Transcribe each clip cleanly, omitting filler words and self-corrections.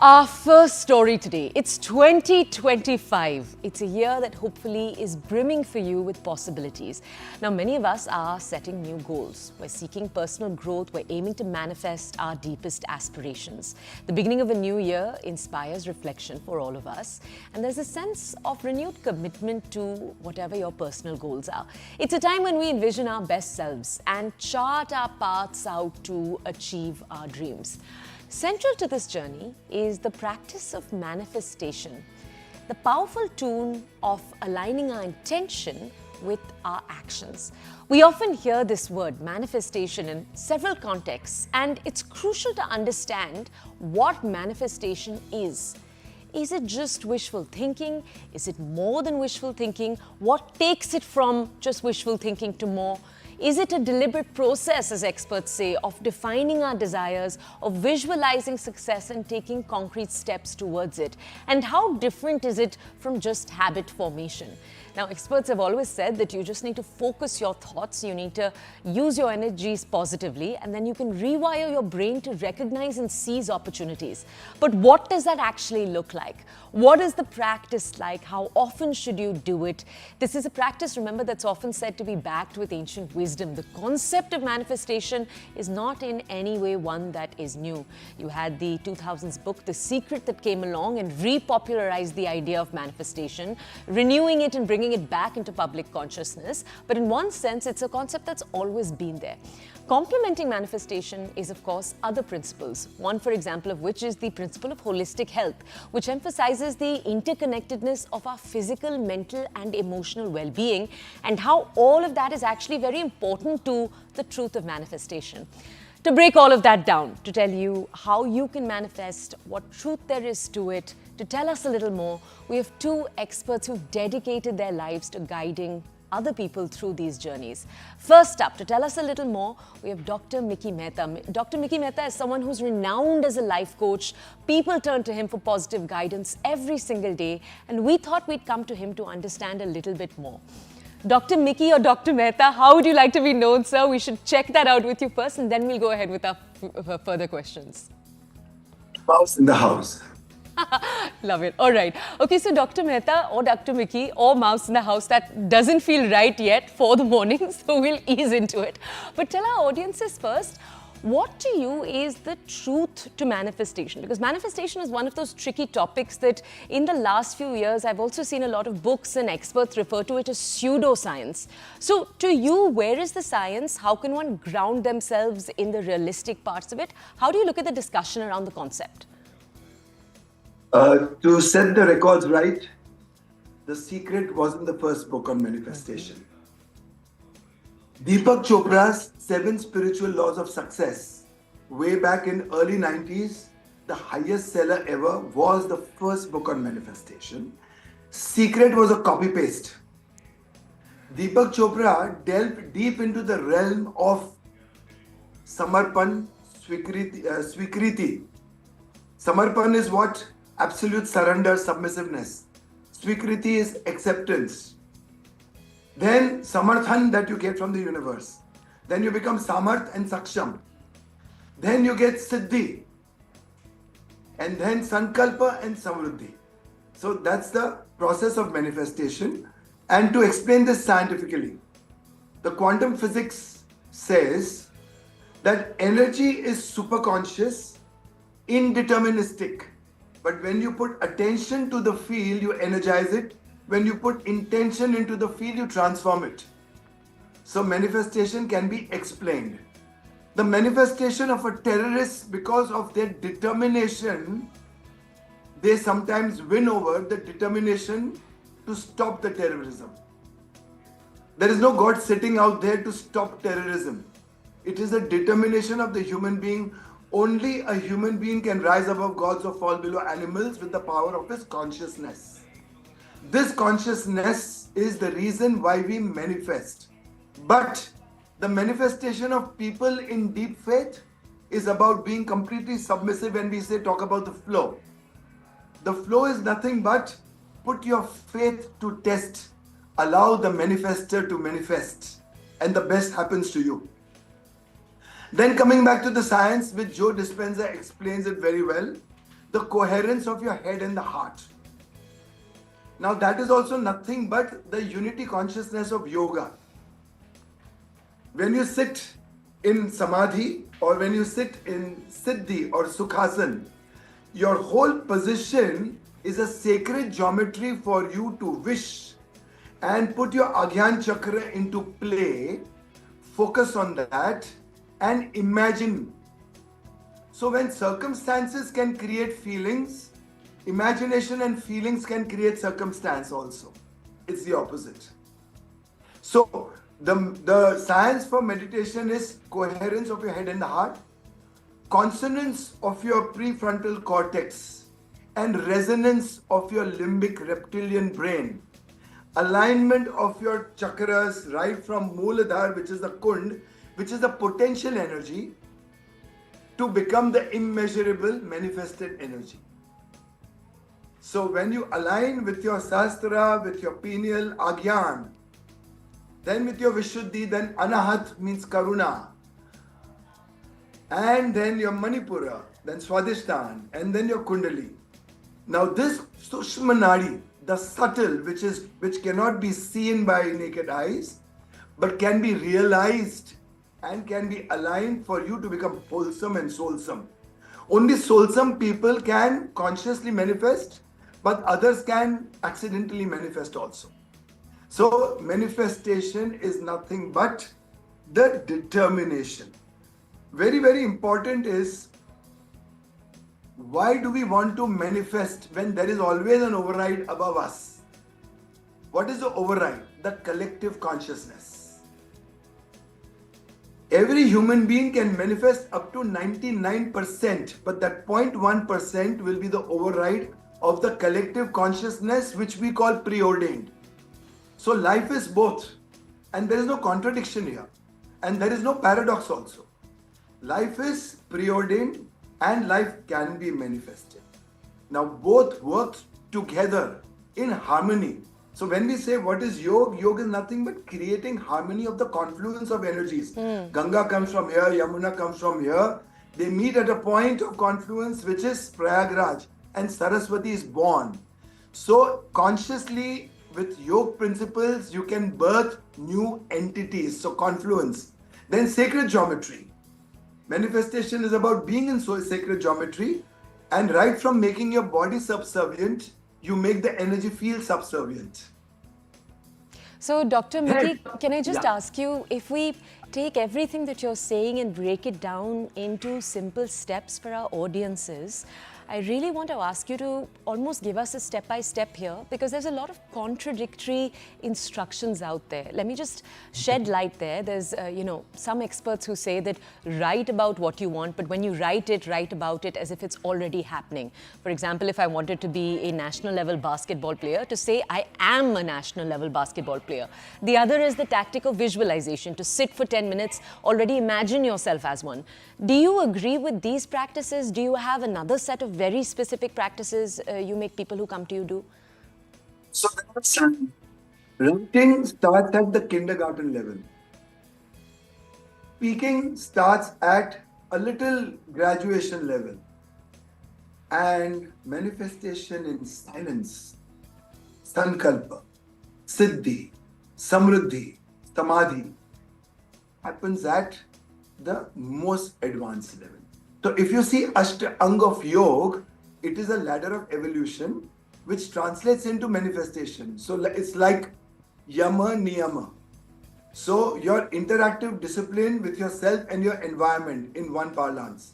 Our first story today. It's 2025. It's a year that hopefully is brimming for you with possibilities. Now, many of us are setting new goals. We're seeking personal growth. We're aiming to manifest our deepest aspirations. The beginning of a new year inspires reflection for all of us. And there's a sense of renewed commitment to whatever your personal goals are. It's a time when we envision our best selves and chart our paths out to achieve our dreams. Central to this journey is the practice of manifestation, the powerful tool of aligning our intention with our actions. We often hear this word manifestation in several contexts, and it's crucial to understand what manifestation is. Is it just wishful thinking? Is it more than wishful thinking? What takes it from just wishful thinking to more? Is it a deliberate process, as experts say, of defining our desires, of visualizing success and taking concrete steps towards it? And how different is it from just habit formation? Now, experts have always said that you just need to focus your thoughts, you need to use your energies positively, and then you can rewire your brain to recognize and seize opportunities. But what does that actually look like? What is the practice like? How often should you do it? This is a practice, remember, that's often said to be backed with ancient wisdom. The concept of manifestation is not in any way one that is new. You had the 2000s book, The Secret, that came along and repopularized the idea of manifestation, renewing it and bringing it back into public consciousness. But in one sense, it's a concept that's always been there. Complementing manifestation is, of course, other principles. One, for example, of which is the principle of holistic health, which emphasizes the interconnectedness of our physical, mental, and emotional well-being, and how all of that is actually very important to the truth of manifestation. To break all of that down, to tell you how you can manifest, what truth there is to it, to tell us a little more, we have two experts who've dedicated their lives to guiding other people through these journeys. First up, to tell us a little more, we have Dr. Mickey Mehta. Dr. Mickey Mehta is someone who's renowned as a life coach. People turn to him for positive guidance every single day, and we thought we'd come to him to understand a little bit more. Dr. Mickey or Dr. Mehta, how would you like to be known, sir? We should check that out with you first, and then we'll go ahead with our further questions. Mouse in the house. Love it. All right. Okay, so Dr. Mehta or Dr. Mickey or Mouse in the House, that doesn't feel right yet for the morning, so we'll ease into it. But tell our audiences first, what to you is the truth to manifestation? Because manifestation is one of those tricky topics that in the last few years, I've also seen a lot of books and experts refer to it as pseudoscience. So to you, where is the science? How can one ground themselves in the realistic parts of it? How do you look at the discussion around the concept? To set the records right, The Secret wasn't the first book on manifestation. Deepak Chopra's 7 Spiritual Laws of Success, way back in early 90s, the highest seller ever, was the first book on manifestation. Secret was a copy-paste. Deepak Chopra delved deep into the realm of Samarpan, Swikriti. Samarpan is what? Absolute surrender, submissiveness. Swikriti is acceptance. Then Samarthan, that you get from the universe. Then you become Samarth and Saksham. Then you get Siddhi. And then Sankalpa and Samruddhi. So that's the process of manifestation. And to explain this scientifically, the quantum physics says that energy is superconscious, indeterministic. But when you put attention to the field, you energize it. When you put intention into the field, you transform it. So manifestation can be explained. The manifestation of a terrorist, because of their determination, they sometimes win over the determination to stop the terrorism. There is no God sitting out there to stop terrorism. It is the determination of the human being. Only a human being can rise above gods or fall below animals with the power of his consciousness. This consciousness is the reason why we manifest. But the manifestation of people in deep faith is about being completely submissive. When we talk about the flow. The flow is nothing but put your faith to test. Allow the manifester to manifest. And the best happens to you. Then coming back to the science, which Joe Dispenza explains it very well. the coherence of your head and the heart. Now that is also nothing but the unity consciousness of yoga. When you sit in samadhi or when you sit in siddhi or sukhasan, your whole position is a sacred geometry for you to wish and put your Agyan chakra into play, focus on that and imagine. So when circumstances can create feelings, imagination and feelings can create circumstance also. It's the opposite. So the science for meditation is coherence of your head and the heart, consonance of your prefrontal cortex, and resonance of your limbic reptilian brain. Alignment of your chakras right from Mooladhara, which is the Kund, which is the potential energy, to become the immeasurable manifested energy. So when you align with your Sahasrara, with your pineal Agyan, then with your Vishuddhi, then Anahat means Karuna, and then your Manipura, then Swadhisthana, and then your Kundali. Now this Sushma Nadi, the subtle, which cannot be seen by naked eyes, but can be realized and can be aligned for you to become wholesome and soulsome. Only soulsome people can consciously manifest, but others can accidentally manifest also. So manifestation is nothing but the determination. Very, very important is, why do we want to manifest when there is always an override above us? What is the override? The collective consciousness. Every human being can manifest up to 99%, but that 0.1% will be the override of the collective consciousness, which we call preordained. So life is both, and there is no contradiction here, and there is no paradox also. Life is preordained and life can be manifested. Now both work together in harmony. So when we say what is yoga, yoga is nothing but creating harmony of the confluence of energies. Ganga comes from here, Yamuna comes from here. They meet at a point of confluence which is Prayagraj, and Saraswati is born. So consciously with yoga principles you can birth new entities. So confluence. Then sacred geometry. Manifestation is about being in sacred geometry, and right from making your body subservient, you make the energy feel subservient. So, Dr. Miki, can I just Yeah. ask you, if we take everything that you're saying and break it down into simple steps for our audiences, I really want to ask you to almost give us a step-by-step here, because there's a lot of contradictory instructions out there. Let me just shed light there. There's, some experts who say that write about what you want, but when you write about it as if it's already happening. For example, if I wanted to be a national level basketball player, to say I am a national level basketball player. The other is the tactic of visualization, to sit for 10 minutes, already imagine yourself as one. Do you agree with these practices? Do you have another set of very specific practices you make people who come to you do? So that's writing starts at the kindergarten level. Speaking starts at a little graduation level. And manifestation in silence, sankalpa, siddhi, samruddhi, samadhi happens at the most advanced level. So if you see Ashtanga of Yoga, it is a ladder of evolution which translates into manifestation. So it's like Yama Niyama. So your interactive discipline with yourself and your environment in one parlance.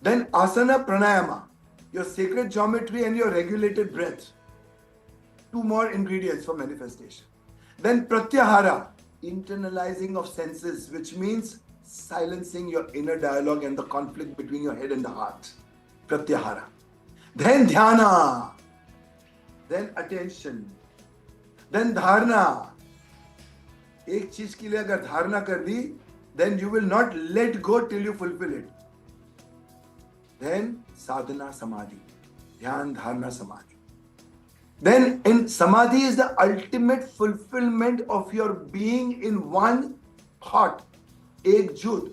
Then Asana Pranayama, your sacred geometry and your regulated breath. Two more ingredients for manifestation. Then Pratyahara, internalizing of senses, which means silencing your inner dialogue and the conflict between your head and the heart. Pratyahara. Then Dhyana. Then attention. Then Dharna. एक चीज के लिए अगर धारणा कर दी, then you will not let go till you fulfill it. Then sadhana samadhi. Dhyan, dharana, samadhi. Then in samadhi is the ultimate fulfillment of your being in one thought. Ekjut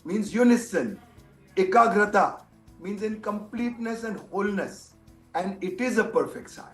means unison. Ekagrata means in completeness and wholeness. And it is a perfect science.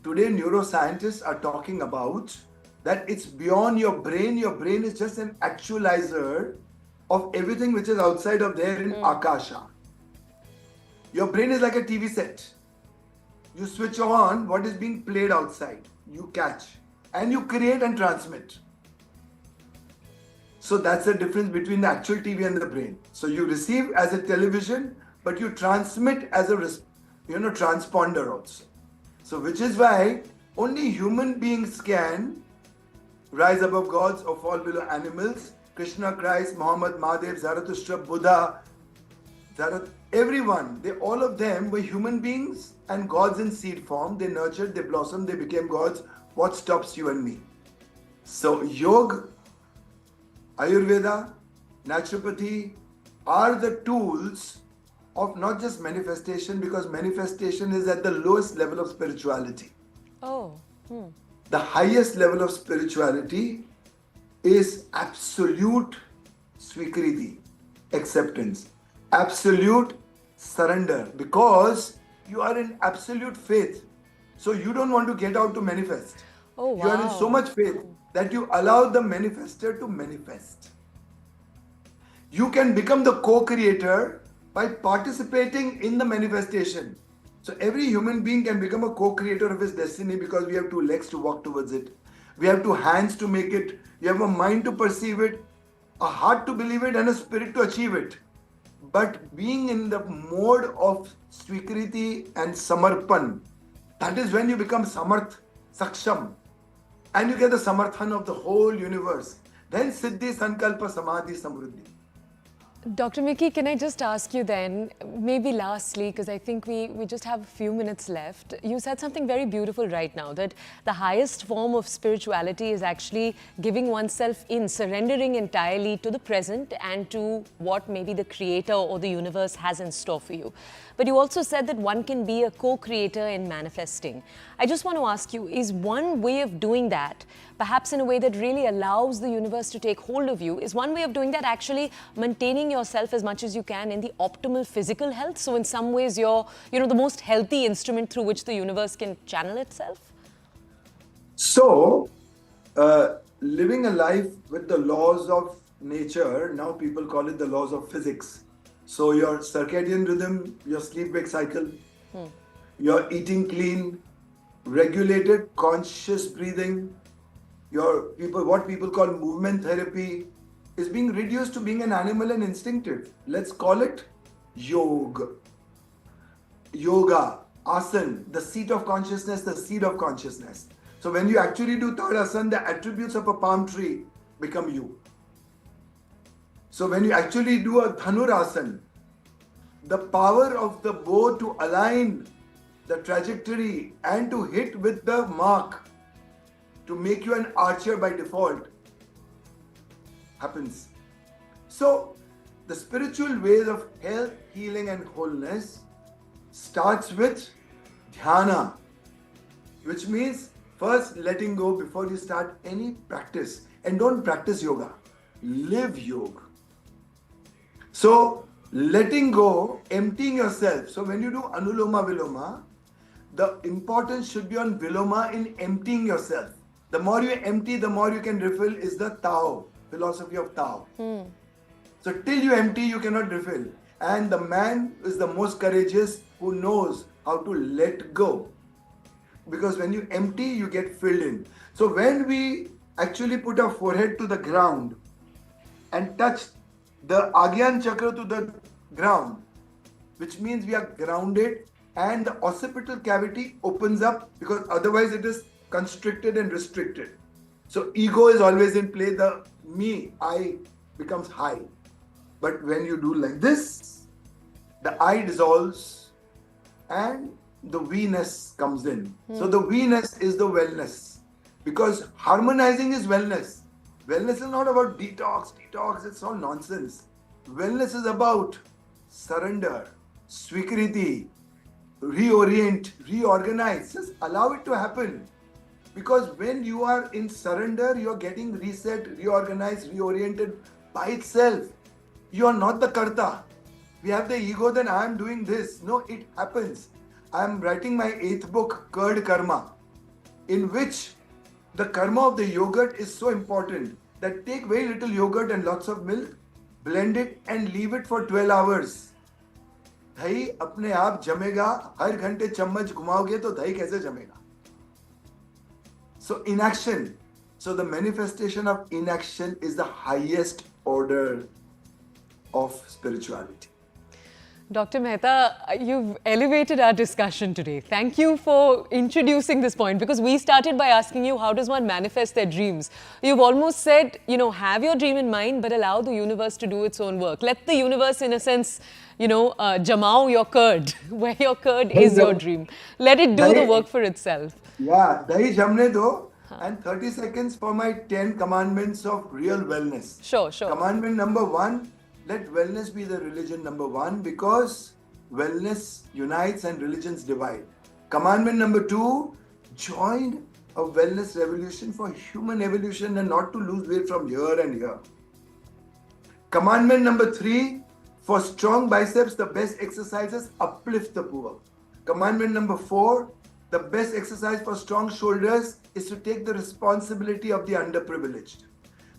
Today, neuroscientists are talking about that it's beyond your brain. Your brain is just an actualizer of everything which is outside of there in Akasha. Your brain is like a TV set. You switch on what is being played outside. You catch and you create and transmit. So that's the difference between the actual TV and the brain. So you receive as a television, but you transmit as a transponder also. So which is why only human beings can rise above gods or fall below animals. Krishna, Christ, Muhammad, Mahadev, Zarathustra, Buddha, everyone, all of them were human beings and gods in seed form. They nurtured, they blossomed, they became gods. What stops you and me? So yoga, Ayurveda, naturopathy are the tools of not just manifestation, because manifestation is at the lowest level of spirituality. The highest level of spirituality is absolute swikriti, acceptance, absolute surrender, because you are in absolute faith. So you don't want to get out to manifest. Oh, wow. You are in so much faith that you allow the manifester to manifest. You can become the co-creator by participating in the manifestation. So every human being can become a co-creator of his destiny, because we have two legs to walk towards it. We have two hands to make it. We have a mind to perceive it, a heart to believe it, and a spirit to achieve it. But being in the mode of swikriti and samarpan, that is when you become samarth, saksham, and you get the samarthan of the whole universe. Then siddhi, sankalpa, samadhi, samruddhi. Dr. Mickey, can I just ask you then, maybe lastly, because I think we just have a few minutes left. You said something very beautiful right now, that the highest form of spirituality is actually giving oneself in, surrendering entirely to the present and to what maybe the creator or the universe has in store for you. But you also said that one can be a co-creator in manifesting. I just want to ask you, is one way of doing that, perhaps in a way that really allows the universe to take hold of you, is one way of doing that actually maintaining yourself as much as you can in the optimal physical health? So in some ways you're, the most healthy instrument through which the universe can channel itself? So, living a life with the laws of nature, now people call it the laws of physics. So your circadian rhythm, your sleep-wake cycle, your eating clean, regulated conscious breathing, what people call movement therapy, is being reduced to being an animal and instinctive. Let's call it yoga. Yoga, asana, the seat of consciousness, the seed of consciousness. So when you actually do Tadasana, the attributes of a palm tree become you. So when you actually do a Dhanurasana, the power of the bow to align the trajectory and to hit with the mark to make you an archer by default happens. So the spiritual ways of health, healing and wholeness starts with dhyana, which means first letting go before you start any practice. And don't practice yoga, live yoga. So letting go, emptying yourself. So when you do Anuloma Viloma, the importance should be on Viloma in emptying yourself. The more you empty, the more you can refill, is the Tao, philosophy of Tao. So till you empty, you cannot refill. And the man is the most courageous who knows how to let go. Because when you empty, you get filled in. So when we actually put our forehead to the ground and touch the Agyan Chakra to the ground, which means we are grounded and the occipital cavity opens up, because otherwise it is constricted and restricted. So ego is always in play, the me, I becomes high. But when you do like this, the I dissolves and the we-ness comes in. So the we-ness is the wellness, because harmonizing is wellness. Wellness is not about detox, it's all nonsense. Wellness is about surrender, swikriti, reorient, reorganize. Just allow it to happen. Because when you are in surrender, you are getting reset, reorganized, reoriented by itself. You are not the karta. We have the ego that I am doing this. No, it happens. I am writing my 8th book, Curd Karma, in which the karma of the yogurt is so important that take very little yogurt and lots of milk, blend it and leave it for 12 hours. दही अपने आप जमेगा, हर घंटे चम्मच घुमाओगे तो दही कैसे जमेगा? So inaction. So the manifestation of inaction is the highest order of spirituality. Dr. Mehta, you've elevated our discussion today. Thank you for introducing this point, because we started by asking you, how does one manifest their dreams? You've almost said, have your dream in mind, but allow the universe to do its own work. Let the universe, in a sense, jamao your curd, where your curd is your dream. Let it do the work for itself. Yeah, dahi jamne do. And 30 seconds for my 10 commandments of real wellness. Sure. Commandment number 1. Let wellness be the religion number 1, because wellness unites and religions divide. Commandment number 2, join a wellness revolution for human evolution and not to lose weight from here and here. Commandment number 3, for strong biceps, the best exercises uplift the poor. Commandment number 4, the best exercise for strong shoulders is to take the responsibility of the underprivileged.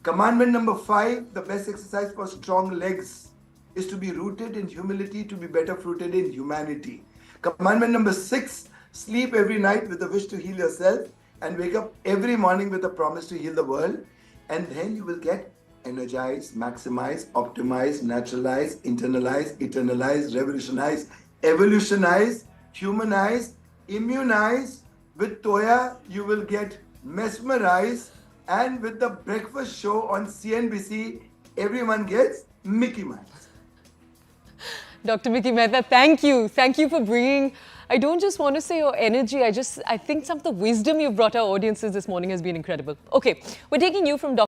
Commandment number 5, the best exercise for strong legs is to be rooted in humility, to be better rooted in humanity. Commandment number 6, sleep every night with a wish to heal yourself and wake up every morning with a promise to heal the world. And then you will get energized, maximize, optimize, naturalize, internalize, eternalize, revolutionize, evolutionize, humanize, immunize. With Toya, you will get mesmerized. And with the breakfast show on CNBC, everyone gets Mickey Mouse. Dr. Mickey Mehta, thank you. Thank you for bringing, I don't just want to say your energy, I think some of the wisdom you've brought our audiences this morning has been incredible. Okay, we're taking you from Dr.